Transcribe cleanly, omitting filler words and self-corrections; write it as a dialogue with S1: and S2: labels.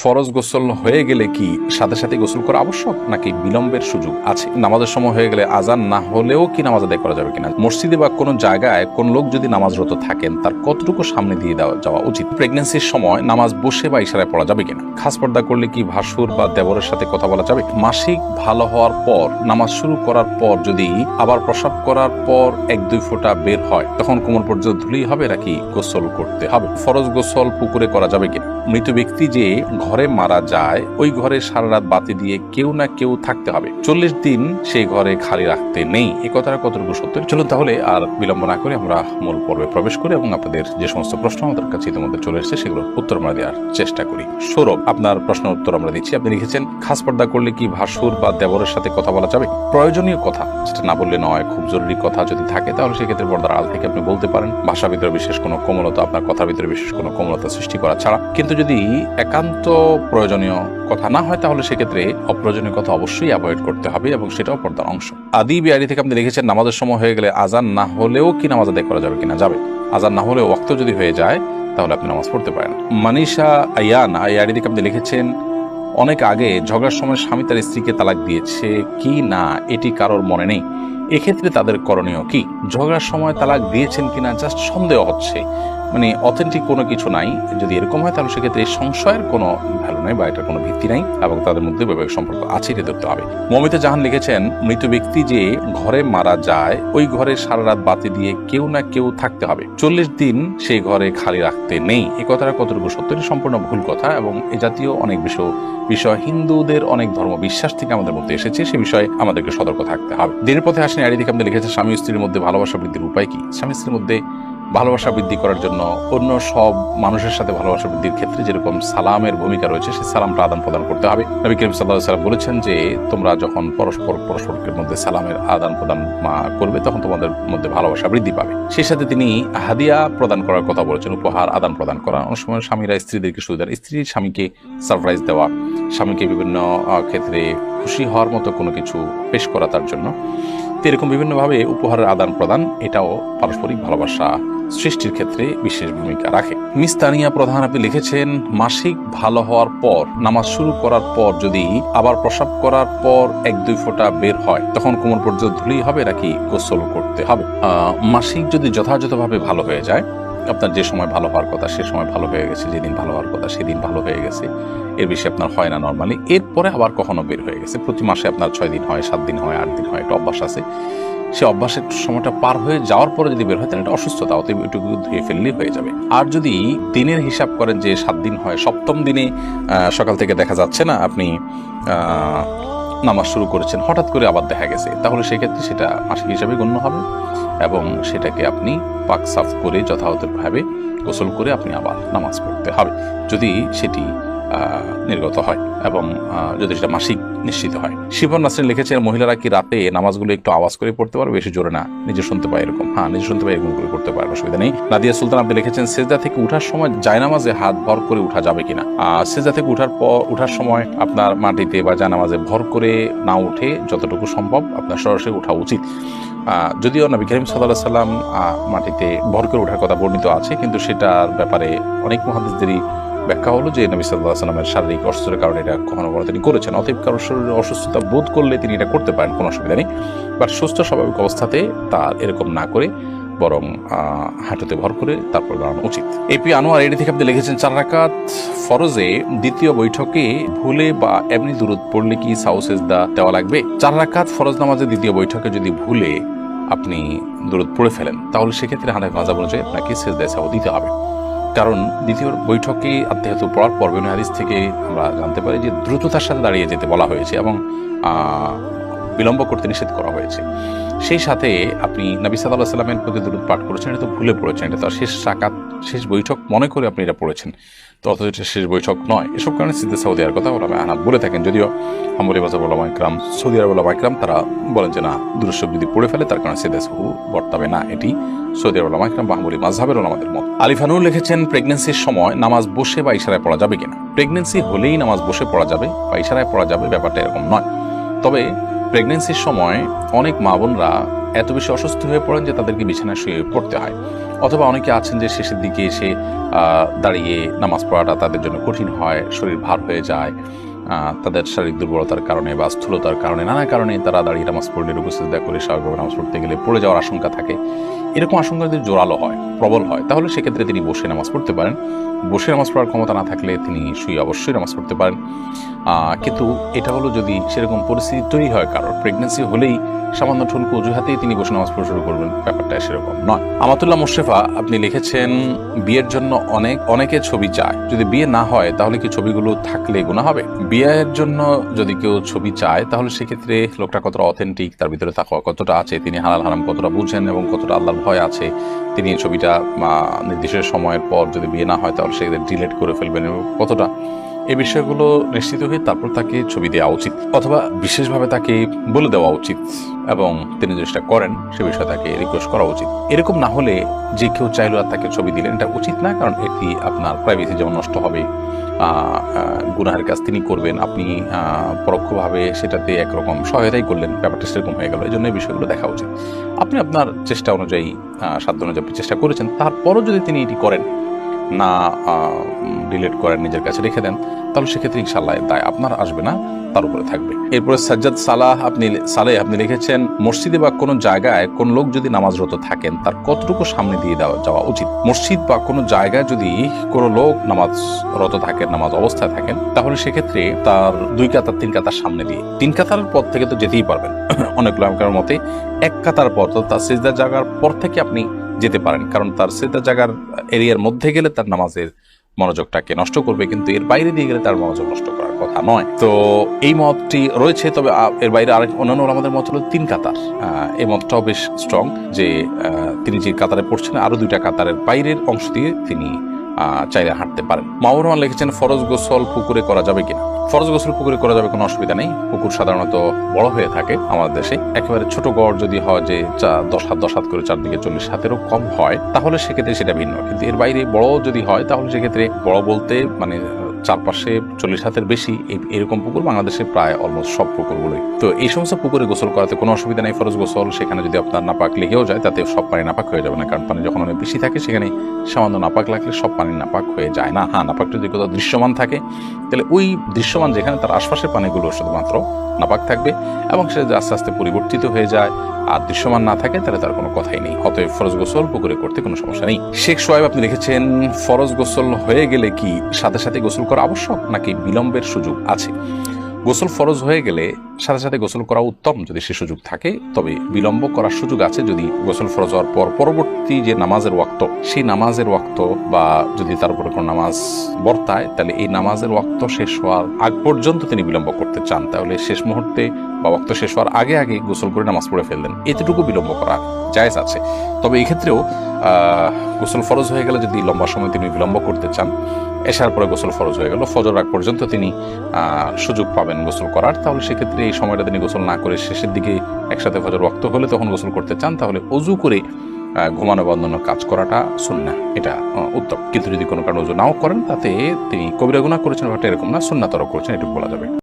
S1: ফরজ গোসল হয়ে গেলে কি সাথে সাথে গোসল করা আবশ্যক নাকি বিলম্বের সুযোগ আছে? নামাজের সময় হয়ে গেলে আজান না হলেও কি নামাজ আদায় করা যাবে কিনা? মসজিদে বা কোনো জায়গায় কোন লোক যদি নামাজরত থাকেন তার কতটুকু সামনে দিয়ে যাওয়া উচিত? প্রেগন্যান্সির সময় নামাজ বসে বা ইশারায় পড়া যাবে কিনা? খাস পর্দা করলে কি ভাসুর বা দেবরের সাথে কথা বলা যাবে? মাসিক ভালো হওয়ার পর নামাজ শুরু করার পর যদি আবার প্রসাব করার পর 1-2 ফোঁটা বের হয় তখন কোমর পর্যন্ত ধুলেই হবে নাকি গোসল করতে হবে? ফরজ গোসল পুকুরে করা যাবে কিনা? মৃত ব্যক্তি যে ঘরে মারা যায় ওই ঘরে সারা রাত বাতি দিয়ে কেউ না কেউ থাকতে হবে, 40 দিন সেই ঘরে খালি রাখতে নেই, এ কথাটা কতটুকু সত্য? চলুন তাহলে আর বিলম্ব না করে আমরা মূল পর্বে প্রবেশ করি এবং আপনাদের যে সমস্ত প্রশ্ন আমাদের কাছে ইতিমধ্যে চলে এসেছে সেগুলোর উত্তর আমরা দেওয়ার চেষ্টা করি। সৌরভ, আপনার প্রশ্নের উত্তর আমরা দিচ্ছি। আপনি লিখেছেন, খাস পর্দা করলে কি ভাসুর বা দেবরের সাথে কথা বলা যাবে? প্রয়োজনীয় কথা, যেটা না বললে নয়, খুব জরুরি কথা যদি থাকে তাহলে সেক্ষেত্রে পর্দার আড়াল থেকে আপনি বলতে পারেন, ভাষার ভিতরে বিশেষ কোনো কোমলতা, আপনার কথার ভিতরে বিশেষ কোনো কোমলতা সৃষ্টি করা ছাড়া। কিন্তু যদি একান্ত প্রয়োজনীয় কথা না হয় তাহলে সেক্ষেত্রে অপ্রয়োজনীয় কথা অবশ্যই অ্যাভয়েড করতে হবে এবং সেটাও পর্দার অংশ। আদি বিআরি থেকে আপনি লিখেছেন, নামাজের সময় হয়ে গেলে আজান না হলেও কি নামাজ আদায় করা যাবে কিনা? যাবে। আজান না হলেও ওয়াক্ত যদি হয়ে যায় তাহলে আপনি নামাজ পড়তে পারেন। মানিশা আয়ান আইআরি থেকে আপনি লিখেছেন, অনেক আগে ঝগড়ার সময় স্বামী তার স্ত্রীকে তালাক দিয়েছে কি না এটি কারোর মনে নেই, এক্ষেত্রে তাদের করণীয় কি? ঝগড়ার সময় তালাক দিয়েছেন কিনা জাস্ট সন্দেহ হচ্ছে, মানে অথেন্টিক কোনো কিছু নাই। যদি এরকম হয় তাহলে সেক্ষেত্রে সংশয়ের কোনো ভ্যালু নাই বা এটার কোনো ভিত্তি নাই এবং তাদের মধ্যে বৈবাহিক সম্পর্ক আছে এটা ধরতে হবে। মমিতা জাহান লিখেছেন, মৃত ব্যক্তি যে ঘরে মারা যায় ওই ঘরে সারা রাত বাতি দিয়ে কেউ না কেউ থাকতে হবে, 40 দিন সেই ঘরে খালি রাখতে নেই, এ কথাটা কতটুকু সত্য? এটা সম্পূর্ণ ভুল কথা এবং এ জাতীয় অনেক বিষয় হিন্দুদের অনেক ধর্ম বিশ্বাস থেকে আমাদের মধ্যে এসেছে, সে বিষয়ে আমাদেরকে সতর্ক থাকতে হবে। দিনের পথে আসেন আইডি থেকে আপনি লিখেছেন, স্বামী স্ত্রীর মধ্যে ভালোবাসা বৃদ্ধির উপায় কি? স্বামী স্ত্রীর মধ্যে ভালোবাসা বৃদ্ধি করার জন্য অন্য সব মানুষের সাথে ভালোবাসা বৃদ্ধির ক্ষেত্রে যেরকম সালামের ভূমিকা রয়েছে সেই সালামটা আদান প্রদান করতে হবে। নবী করিম সাল্লাল্লাহু আলাইহি ওয়াসাল্লাম বলেছেন যে তোমরা যখন পরস্পরের মধ্যে সালামের আদান প্রদান করবে তখন তোমাদের মধ্যে ভালোবাসা বৃদ্ধি পাবে। সেই সাথে তিনি হাদিয়া প্রদান করার কথা বলেছেন, উপহার আদান প্রদান করা। অনেক সময় স্বামীরা স্ত্রীদেরকে সুবিধা, স্ত্রীর স্বামীকে সারপ্রাইজ দেওয়া, স্বামীকে বিভিন্ন ক্ষেত্রে খুশি হওয়ার মতো কোনো কিছু পেশ করা তার জন্য, এরকম বিভিন্নভাবে উপহারের আদান প্রদান এটাও পারস্পরিক ভালোবাসা সৃষ্টির ক্ষেত্রে বিশেষ ভূমিকা রাখে। মিস তানিয়া প্রধান আপনি লিখেছেন, মাসিক ভালো হওয়ার পর নামাজ শুরু করার পর যদি আবার প্রসাব করার পর 1-2 ফোঁটা বের হয় তখন কোমর পর্যন্ত ধুলেই হবে নাকি গোসল করতে হবে? মাসিক যদি যথাযথভাবে ভালো হয়ে যায়, আপনার যে সময় ভালো হওয়ার কথা সে সময় ভালো হয়ে গেছে, যেদিন ভালো হওয়ার কথা সেদিন ভালো হয়ে গেছে, এর বেশি আপনার হয় না নর্মালি, এরপরে আবার কখনো বের হয়ে গেছে, প্রতি মাসে আপনার 6 দিন হয়, 7 দিন হয়, 8 দিন হয়, একটা অভ্যাস আছে, সে অভ্যাসের সময়টা পার হয়ে যাওয়ার পরে যদি বের হয় তাহলে এটা অসুস্থতা, অতএব এটুকু ধুয়ে ফেললেই হয়ে যাবে। আর যদি দিনের হিসাব করেন যে 7 দিন হয়, 7ম দিনে সকাল থেকে দেখা যাচ্ছে না আপনি নামাজ শুরু করেছেন, হঠাৎ করে আবার দেখা গেছে, তাহলে সেক্ষেত্রে সেটা মাসিক হিসাবে গণ্য হবে এবং সেটাকে আপনি পাক সাফ করে যথাযথভাবে গোসল করে আপনি আবার নামাজ পড়তে হবে যদি সেটি নির্গত হয় এবং যদি সেটা মাসিক নিশ্চিত হয়। শিবন নাসরিন লিখেছেন, মহিলারা কি রাতে নামাজগুলো একটু আওয়াজ করে পড়তে পারবে, বেশি জোরে না, নিজে শুনতে পায় এরকম? হ্যাঁ, নিজে শুনতে পায় এরকম করে করতে পারে, অসুবিধা নেই। নাদিয়া সুলতান আপনি লিখেছেন, সেজদা থেকে উঠার সময় জায়নামাজে হাত ভর করে উঠা যাবে কিনা? সেজদা থেকে উঠার সময় আপনার মাটিতে বা জায়নামাজে ভর করে না উঠে যতটুকু সম্ভব আপনার সরাসরি ওঠা উচিত। যদিও নবী করিম সাল্লাল্লাহু আলাইহি ওয়াসাল্লাম মাটিতে ভর করে ওঠার কথা বর্ণিত আছে, কিন্তু সেটার ব্যাপারে অনেক মুহাদ্দিসদেরই ব্যাখ্যা হলো যে নবী সাল্লাল্লাহু আলাইহি ওয়াসাল্লামের শারীরিক অসুস্থতার কারণে এটা কখনো তিনি করেছেন, অতএব কারোর শরীরে অসুস্থতা বোধ করলে তিনি এটা করতে পারেন, কোনো অসুবিধা নেই। বাট সুস্থ স্বাভাবিক অবস্থাতে তার এরকম না করে বরং হাঁটুতে ভর করে তারপর দাঁড়ানো উচিত। এপি আনোয়ার এডি থেকে আপনি লিখেছেন, 4 রাকাত ফরজে দ্বিতীয় বৈঠকে ভুলে বা এমনি দুরূদ পড়লে কি সাউ সেজদা দেওয়া লাগবে? 4 রাকাত ফরজ নামাজের দ্বিতীয় বৈঠকে যদি ভুলে আপনি দুরূদ পড়ে ফেলেন তাহলে সেক্ষেত্রে হানাফি মাযহাব অনুযায়ী আপনাকে সেজদায়ে সাহু দিতে হবে, কারণ দ্বিতীয় বৈঠকে আত্মাহিয়াত পড়ার পর বিভিন্ন হাদিস থেকে আমরা জানতে পারি যে দ্রুততার সাথে দাঁড়িয়ে যেতে বলা হয়েছে এবং বিলম্ব করতে নিষেধ করা হয়েছে। সেই সাথে আপনি নবী সাল্লাল্লাহু আলাইহি ওয়াসাল্লামের প্রতি দুরূদ পাঠ করেছেন, এটা তো ভুলে পড়েছেন, এটা তো শেষ রাকাত শেষ বৈঠক মনে করে আপনি এটা পড়েছেন, তো অথচ এটা শেষ বৈঠক নয়। এসব কারণে সিদ্ধে সাউ দেওয়ার কথা ওলামা আহনাফ বলে থাকেন, যদিও হাম্বলী মাযহাব ওলামা ইকরাম, সৌদি আরব ওলামা ইকরাম তারা বলেন যে না, দুরূদ শরীফ যদি পড়ে ফেলে তার কারণে সিদ্ধে সাহু বর্তাবে না, এটি সৌদি আরব ওলামা ইকরাম বা হাম্বলী মাযহাবের ওলামাদের মত। আলিফানুর লিখেছেন, প্রেগন্যান্সির সময় নামাজ বসে বা ইশারায় পড়া যাবে কিনা? প্রেগন্যান্সি হলেই নামাজ বসে পড়া যাবে বা ইশারায় পড়া যাবে, ব্যাপারটা এরকম নয়। তবে প্রেগন্যান্সির সময় অনেক মা বোনরা এত বেশি অসুস্থ হয়ে পড়েন যে তাদেরকে বিছানায় শুয়ে পড়তে হয়, অথবা অনেকে আছেন যে শেষের দিকে এসে দাঁড়িয়ে নামাজ পড়াটা তাদের জন্য কঠিন হয়, শরীর ভার হয়ে যায়, তাদের শারীরিক দুর্বলতার কারণে বা স্থূলতার কারণে নানা কারণে তারা দাঁড়িয়ে নামাজ পড়লে উপস্থিত করে স্বাভাবিকভাবে নামাজ পড়তে গেলে পড়ে যাওয়ার আশঙ্কা থাকে। এরকম আশঙ্কা যদি জোরালো হয়, প্রবল হয়, তাহলে সেক্ষেত্রে তিনি বসে নামাজ পড়তে পারেন। বসে নামাজ পড়ার ক্ষমতা না থাকলে তিনি শুয়ে অবশ্যই নামাজ পড়তে পারেন। কিন্তু এটা হলো যদি সেরকম পরিস্থিতি তৈরি হয়, কারোর প্রেগনেন্সি হলেই সামান্য ঠুনকো অজুহাতেই তিনি বসে নামাজ পড়া শুরু করবেন, ব্যাপারটা সেরকম নয়। আমাতুল্লাহ মোশরেফা, আপনি লিখেছেন বিয়ের জন্য অনেকে ছবি চায়, যদি বিয়ে না হয় তাহলে কি ছবিগুলো থাকলে গুনাহ হবে? বিয়ের জন্য যদি কেউ ছবি চায় তাহলে সেক্ষেত্রে লোকটা কতটা অথেন্টিক, তার ভিতরে তাকওয়া কতটা আছে, তিনি হালাল হারাম কতটা বুঝেন এবং কতটা আল্লাহর ভয় আছে, তিনি এই ছবিটা নির্দিষ্ট সময়ের পর যদি বিয়ে না হয় তাহলে সেক্ষেত্রে ডিলিট করে ফেলবেন এবং কতটা, এই বিষয়গুলো নিশ্চিত হয়ে তারপর তাকে ছবি দেওয়া উচিত, অথবা বিশেষভাবে তাকে বলে দেওয়া উচিত এবং তিনি যেটা করেন সে বিষয়ে তাকে রিকোয়েস্ট করা উচিত। এরকম না হলে যে কেউ চাইলো আর তাকে ছবি দিলেন, এটা উচিত না, কারণ এটি আপনার প্রাইভেসি যেমন নষ্ট হবে, গুনাহের কাজ তিনি করবেন, আপনি পরোক্ষভাবে সেটাতে একরকম সহায়তাই করলেন, ব্যাপারটা সেরকম হয়ে গেল। এই জন্য এই বিষয়গুলো দেখা উচিত। আপনি আপনার চেষ্টা অনুযায়ী, সাধ্য অনুযায়ী আপনি চেষ্টা করেছেন, তারপরও যদি তিনি এটি করেন না, ডিলিট করেন, নিজের কাছে রেখে দেন, তাহলে সেক্ষেত্রে ইনশাআল্লাহ দায় আপনার আসবে না, তার উপরে থাকবে। এরপরে সাজ্জাদ আপনি লিখেছেন, মসজিদে বা কোনো জায়গায় কোন লোক যদি নামাজরত থাকেন তার কতটুকু সামনে দিয়ে যাওয়া উচিত? মসজিদ বা কোনো জায়গায় যদি কোনো লোক নামাজরত থাকেন, নামাজ অবস্থায় থাকেন, তাহলে সেক্ষেত্রে তার 2 কাতার 3 কাতার সামনে দিয়ে, 3 কাতারের পর থেকে তো যেতেই পারবেন, অনেক লোকের মতে 1 কাতার পর, তো তার সিজদার জায়গার পর থেকে আপনি যেতে পারেন, কারণ তার সিজদার জায়গার এরিয়ার মধ্যে গেলে তার নামাজের মনোযোগটাকে নষ্ট করবে, কিন্তু এর বাইরে দিয়ে গেলে তার মনোযোগ নষ্ট করার কথা নয়। তো এই মতটি রয়েছে, তবে এর বাইরে আরেক অন্যান্য আমাদের মত হলো 3 কাতার। এই মতটাও বেশ স্ট্রং যে তিনি যে কাতারে পড়ছেন আরো 2টা কাতারের বাইরের অংশ দিয়ে তিনি চাইলে হাঁটতে পারেন। মাহবুর রহমান লিখেছেন, ফরজ গোসল পুকুরে করা যাবে কিনা? ফরজ গোসল পুকুরে করা যাবে, কোনো অসুবিধা নেই। পুকুর সাধারণত বড় হয়ে থাকে আমাদের দেশে, একেবারে ছোট গড় যদি হয় যে 10 হাত করে চারদিকে 40 হাতেরও কম হয়, তাহলে সেক্ষেত্রে সেটা ভিন্ন। কিন্তু এর বাইরে বড় যদি হয় তাহলে সেক্ষেত্রে বড় বলতে মানে চারপাশে 40 হাতের বেশি এরকম পুকুর বাংলাদেশে প্রায় অলমোস্ট সব পুকুরগুলোই। তো এই সমস্ত পুকুরে গোসল করাতে কোনো অসুবিধা নেই। ফরজ গোসল, সেখানে যদি আপনার নাপাক লেগেও যায় তাতে সব পানি নাপাক হয়ে যাবে না, কারণ পানি যখন অনেক বেশি থাকে সেখানে সামান্য নাপাক লাগলে সব পানি নাপাক হয়ে যায় না। হ্যাঁ, নাপাকটা যদি কোথাও দৃশ্যমান থাকে তাহলে ওই দৃশ্যমান যেখানে তার আশপাশের পানিগুলো শুধুমাত্র নাপাক থাকবে এবং সে আস্তে আস্তে পরিবর্তিত হয়ে যায়, আর দৃশ্যমান না থাকে তাহলে তার কোনো কথাই নেই। অতএব ফরজ গোসল পুকুরে করতে কোনো সমস্যা নেই। শেখ সোয়েব আপনি লিখেছেন, ফরজ গোসল হয়ে গেলে কি সাথে সাথে গোসল করা আবশ্যক নাকি বিলম্বের সুযোগ আছে? গোসল ফরজ হয়ে গেলে সাথে সাথে গোসল করা উত্তম যদি সে সুযোগ থাকে, তবে বিলম্ব করার সুযোগ আছে যদি গোসল ফরজ হওয়ার পর পরবর্তী যে নামাজের ওয়াক্ত, সেই নামাজের ওয়াক্ত বা যদি তার উপরে কোনো নামাজ বর্তায়, তাহলে এই নামাজের ওয়াক্ত শেষ হওয়ার আগ পর্যন্ত তিনি বিলম্ব করতে চান, তাহলে শেষ মুহূর্তে বা ওয়াক্ত শেষ হওয়ার আগে আগে গোসল করে নামাজ পড়ে ফেললেন, এতটুকু বিলম্ব করা জায়েজ আছে। তবে এই ক্ষেত্রেও গোসল ফরজ হয়ে গেলে যদি লম্বা সময় তিনি বিলম্ব করতে চান, এশার পরে গোসল ফরজ হয়ে গেল, ফজর আগ পর্যন্ত তিনি সুযোগ পাবেন গোসল করার, তাহলে সেক্ষেত্রে এই সময়টা তিনি গোসল না করে শেষের দিকে একসাথে ফজর ওয়াক্ত হলে তখন গোসল করতে চান, তাহলে অজু করে ঘুমানো বা অন্যান্য কাজ করাটা সুন্নাহ, এটা উত্তম। কিন্তু যদি কোনো কারণে অজু নাও করেন তাতে তিনি কবিরা গুনাহ করেছেন, ব্যাপারটা এরকম না, সুন্নাহ তরক করেছেন, এটুকু বলা যাবে।